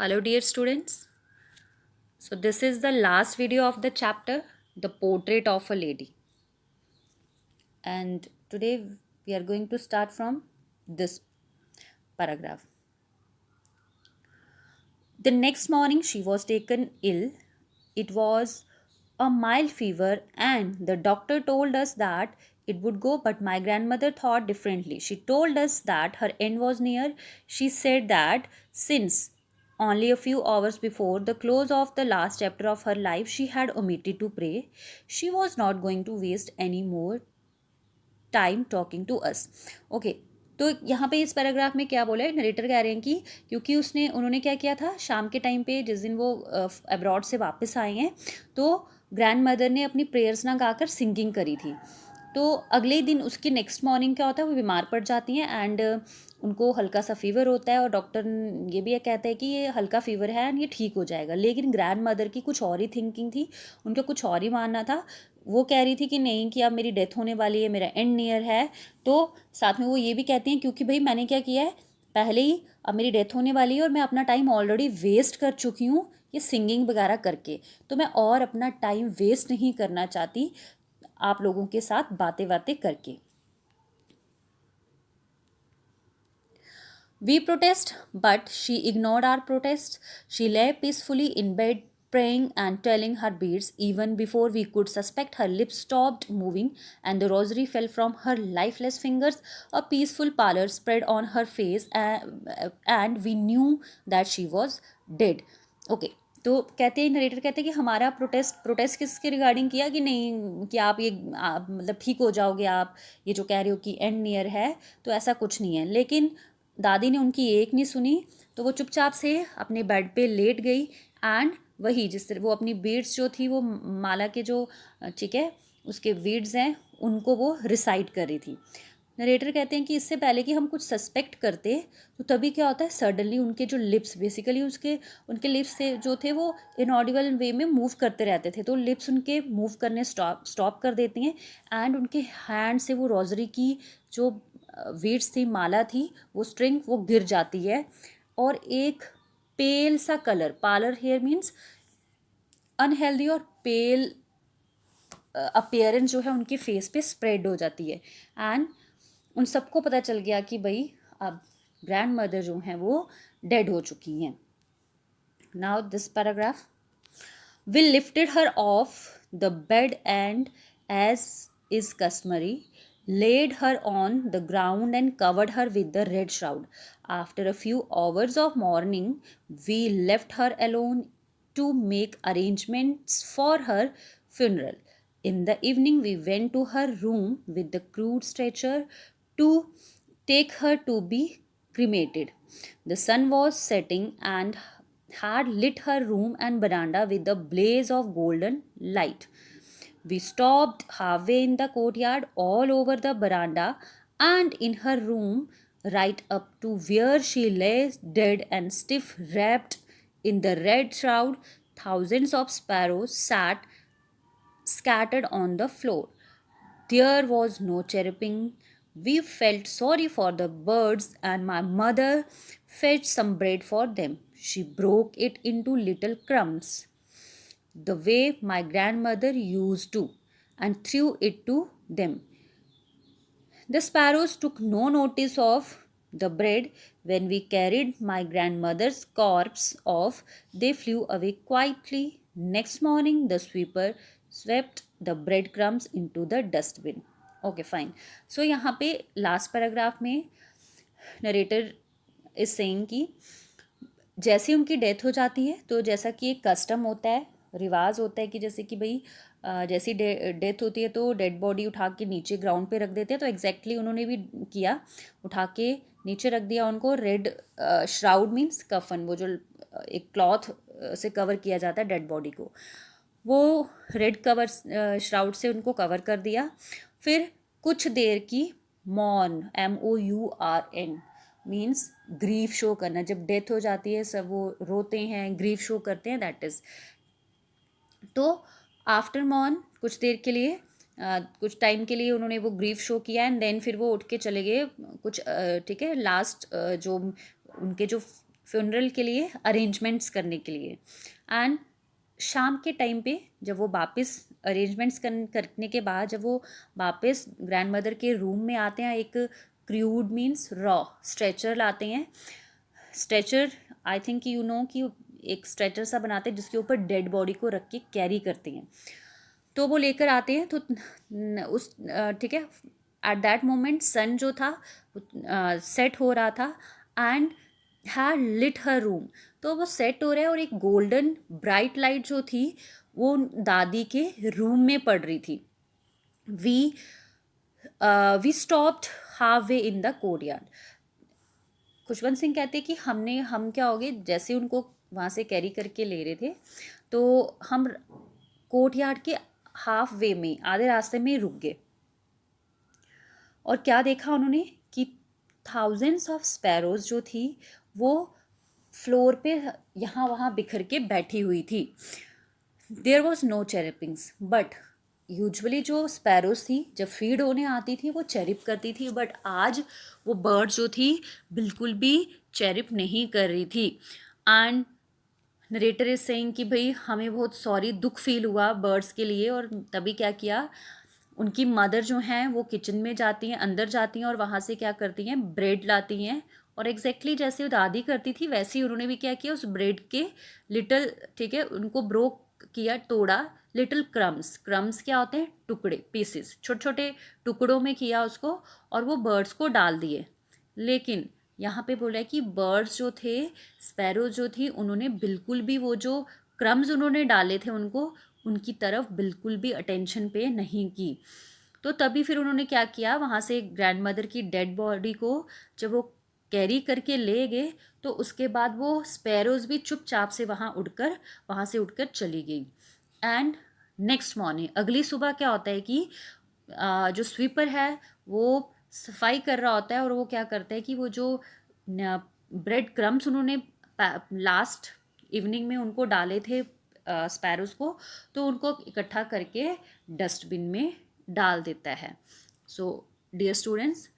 Hello, dear students. So, this is the last video of the chapter, The Portrait of a Lady. And today we are going to start from this paragraph. The next morning, she was taken ill. It was a mild fever, and the doctor told us that it would go, but my grandmother thought differently. She told us that her end was near. She said that since only a few hours before the close of the last chapter of her life, she had omitted to pray. She was not going to waste any more time talking to us okay. तो यहाँ पे इस paragraph में क्या बोला है, narrator कह रहे हैं कि क्योंकि उन्होंने क्या किया था, शाम के टाइम पे जिस दिन वो अब्रॉड से वापस आए हैं तो ग्रैंड मदर ने अपनी प्रेयर्स ना गाकर सिंगिंग करी थी। तो अगले ही दिन उसकी नेक्स्ट मॉर्निंग क्या होता है, वो बीमार पड़ जाती हैं एंड उनको हल्का सा फीवर होता है और डॉक्टर ये भी कहता है कि ये हल्का फीवर है एंड ये ठीक हो जाएगा। लेकिन ग्रैंड मदर की कुछ और ही थिंकिंग थी, उनका कुछ और ही मानना था। वो कह रही थी कि नहीं, कि अब मेरी डेथ होने वाली है, मेरा एंड नियर है। तो साथ में वो ये भी कहती हैं क्योंकि भाई मैंने क्या किया है पहले ही, अब मेरी डेथ होने वाली है और मैं अपना टाइम ऑलरेडी वेस्ट कर चुकी हूँ ये सिंगिंग वगैरह करके, तो मैं और अपना टाइम वेस्ट नहीं करना चाहती आप लोगों के साथ बातें बातें करके। We protest, but she ignored our protest. She lay peacefully in bed, praying and telling her beads. Even before we could suspect, her lips stopped moving and the rosary fell from her lifeless fingers. A peaceful pallor spread on her face, and we knew that she was dead. Okay. तो कहते हैं, narrator कहते हैं कि हमारा protest किसके regarding किया कि नहीं, कि आप ये मतलब ठीक हो जाओगे, आप ये जो कह रहे हो कि एंड नियर है, तो ऐसा कुछ नहीं है। लेकिन दादी ने उनकी एक नहीं सुनी, तो वो चुपचाप से अपने बेड पे लेट गई एंड वही जिस तरह वो अपनी बीड्स जो थी, वो माला के जो ठीक है उसके बीड्स हैं, उनको वो रिसाइट कर रही थी। नरेटर कहते हैं कि इससे पहले कि हम कुछ सस्पेक्ट करते, तो तभी क्या होता है, सडनली उनके जो लिप्स बेसिकली उनके लिप्स से जो थे वो इनऑडिबल वे में मूव करते रहते थे, तो लिप्स उनके मूव करने स्टॉप कर देती हैं एंड उनके हैंड से वो रोजरी की जो वीड्स थी, माला थी, वो स्ट्रिंग वो गिर जाती है और एक पेल सा colour, paler hair means unhealthy और पेल अपीयरेंस जो है उनके फेस पे स्प्रेड हो जाती है एंड उन सबको पता चल गया कि भाई अब ग्रैंड मदर जो हैं वो डेड हो चुकी हैं। Now this paragraph, we lifted her off the bed and, as is customary, laid her on the ground and covered her with the red shroud. After a few hours of mourning, we left her alone to make arrangements for her funeral. In the evening, we went to her room with the crude stretcher to take her to be cremated. The sun was setting and had lit her room and veranda with a blaze of golden light. We stopped halfway in the courtyard, all over the veranda, and in her room, right up to where she lay dead and stiff wrapped in the red shroud. Thousands of sparrows sat scattered on the floor. There was no chirping. We felt sorry for the birds, and my mother fetched some bread for them. She broke it into little crumbs, the way my grandmother used to, and threw it to them. The sparrows took no notice of the bread. When we carried my grandmother's corpse off, they flew away quietly. Next morning, the sweeper swept the breadcrumbs into the dustbin. Okay, fine. So यहाँ पे last paragraph में narrator is saying कि जैसे उनकी death हो जाती है, तो जैसा कि एक कस्टम होता है, रिवाज होता है कि जैसे कि भाई जैसी डेथ होती है तो डेड बॉडी उठा के नीचे ग्राउंड पे रख देते हैं, तो एग्जैक्टली उन्होंने भी किया, उठा के नीचे रख दिया उनको। रेड श्राउड मीन्स कफन, वो जो एक क्लॉथ से कवर किया जाता है डेड बॉडी को, वो रेड कवर श्राउड से उनको कवर कर दिया। फिर कुछ देर की मौन, MOURN मीन्स ग्रीफ शो करना, जब डेथ हो जाती है सब वो रोते हैं, ग्रीफ शो करते हैं, दैट इज़। तो आफ्टर मॉर्न कुछ देर के लिए कुछ टाइम के लिए उन्होंने वो ग्रीफ शो किया एंड देन फिर वो उठ के चले गए कुछ ठीक है, लास्ट जो उनके जो फ्यूनरल के लिए अरेंजमेंट्स करने के लिए। एंड शाम के टाइम पे जब वो वापस अरेंजमेंट्स करने के बाद जब वो वापस ग्रैंड मदर के रूम में आते हैं, एक क्रूड मीन्स रॉ स्ट्रेचर लाते हैं। Stretcher I think you know कि एक स्ट्रेचर सा बनाते हैं जिसके ऊपर डेड बॉडी को रख के कैरी करते हैं। तो वो लेकर आते हैं। तो उस ठीक है, एट दैट मोमेंट सन जो था सेट हो रहा था and had lit her room. तो वो सेट हो रहा है और एक गोल्डन ब्राइट लाइट जो थी वो दादी के रूम में पड़ रही थी। We we stopped halfway in the courtyard. Khushwant Singh कहते कि हम क्या हो गए, जैसे उनको वहाँ से कैरी करके ले रहे थे तो हम कोर्टयार्ड के हाफ वे में, आधे रास्ते में रुक गए। और क्या देखा उन्होंने कि थाउजेंड्स ऑफ स्पैरोज जो थी वो फ्लोर पे यहाँ वहाँ बिखर के बैठी हुई थी। There was no chirpings, but usually जो स्पैरोज थी जब फीड होने आती थी वो चेरिप करती थी, बट आज वो बर्ड जो थी बिल्कुल भी चेरिप नहीं कर रही थी। एंड नरेटर इज सेइंग कि भाई हमें बहुत सॉरी, दुख फील हुआ बर्ड्स के लिए। और तभी क्या किया, उनकी मदर जो हैं वो किचन में जाती हैं, अंदर जाती हैं और वहाँ से क्या करती हैं, ब्रेड लाती हैं। और एग्जैक्टली जैसे वो दादी करती थी वैसे ही उन्होंने भी क्या किया, उस ब्रेड के लिटिल, ठीक है, उनको ब्रोक किया, तोड़ा, लिटिल क्रम्स। क्रम्स क्या होते हैं, टुकड़े, पीसेस, छोटे छोटे टुकड़ों में किया उसको और वो बर्ड्स को डाल दिए। लेकिन यहाँ पे बोला है कि बर्ड्स जो थे, स्पैरो जो थी, उन्होंने बिल्कुल भी वो जो क्रम्स उन्होंने डाले थे उनकी तरफ बिल्कुल भी अटेंशन पे नहीं की। तो तभी फिर उन्होंने क्या किया, वहाँ से ग्रैंड मदर की डेड बॉडी को जब वो कैरी करके ले गए तो उसके बाद वो स्पैरोज भी चुपचाप से वहाँ से उठकर चली गई। एंड नेक्स्ट मॉर्निंग, अगली सुबह क्या होता है कि जो स्वीपर है वो सफाई कर रहा होता है और वो क्या करता है कि वो जो ब्रेड क्रम्स उन्होंने लास्ट इवनिंग में उनको डाले थे स्पैरोज को, तो उनको इकट्ठा करके डस्टबिन में डाल देता है। So dear students,